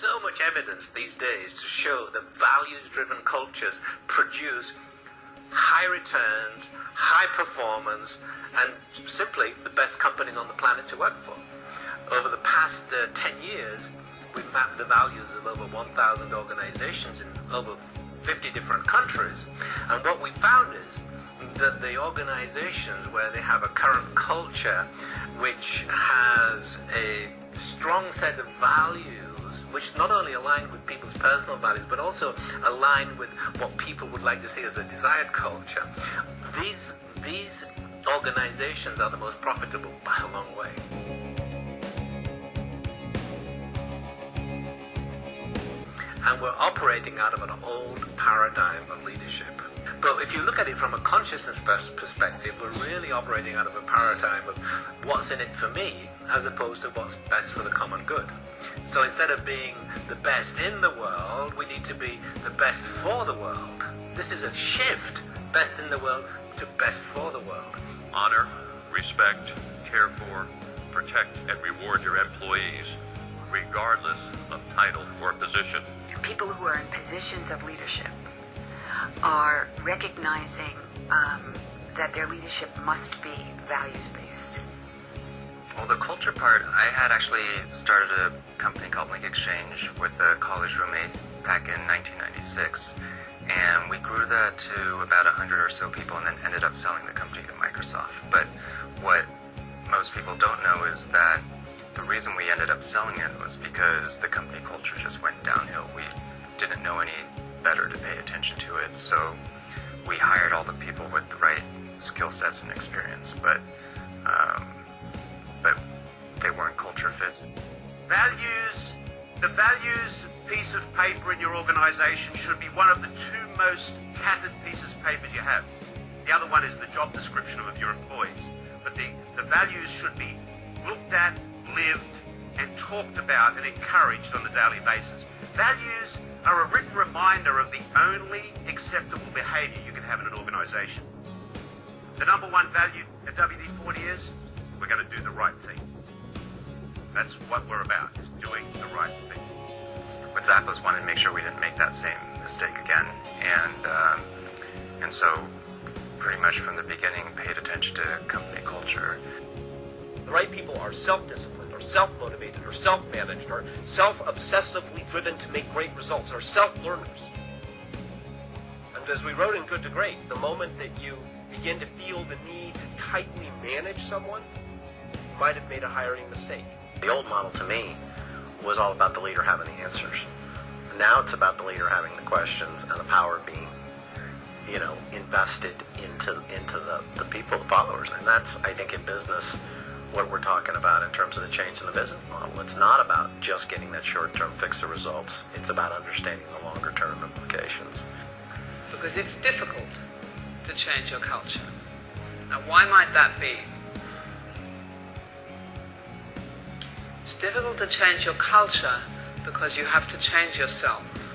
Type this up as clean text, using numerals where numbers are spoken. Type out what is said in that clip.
so much evidence these days to show that values-driven cultures produce high returns, high performance, and simply the best companies on the planet to work for. Over the past 10 years, we've mapped the values of over 1,000 organizations in over 50 different countries. And what we found is that the organizations where they have a current culture which has a strong set of values, which not only align with people's personal values, but also align with what people would like to see as a desired culture, these organizations are the most profitable by a long way. And we're operating out of an old paradigm of leadership. But if you look at it from a consciousness perspective, we're really operating out of a paradigm of what's in it for me, as opposed to what's best for the common good. So instead of being the best in the world, we need to be the best for the world. This is a shift, best in the world to best for the world. Honor, respect, care for, protect, and reward your employees, regardless of title or position. People who are in positions of leadership are recognizing that their leadership must be values-based. Well, the culture part, I had actually started a company called Link Exchange with a college roommate back in 1996, and we grew that to about 100 or so people and then ended up selling the company to Microsoft. But what most people don't know is that the reason we ended up selling it was because the company culture just went downhill. We didn't know any better to pay attention to it, so we hired all the people with the right skill sets and experience, but they weren't culture fits. Values, the values piece of paper in your organization should be one of the two most tattered pieces of paper you have. The other one is the job description of your employees. But the values should be looked at, lived, and talked about and encouraged on a daily basis. Values are a written reminder of the only acceptable behavior you can have in an organization. The number one value at WD-40 is we're going to do the right thing. That's what we're about, is doing the right thing. With Zappos, wanted to make sure we didn't make that same mistake again, and so pretty much from the beginning paid attention to company culture. The right people are self-disciplined, or self-motivated, or self-managed, or self-obsessively driven to make great results, or self-learners. And as we wrote in Good to Great, the moment that you begin to feel the need to tightly manage someone, you might have made a hiring mistake. The old model to me was all about the leader having the answers. Now it's about the leader having the questions and the power being, invested into the people, the followers. And that's, I think, in business, what we're talking about in terms of the change in the business model. It's not about just getting that short-term fix of results. It's about understanding the longer-term implications. Because it's difficult to change your culture. Now, why might that be? It's difficult to change your culture because you have to change yourself.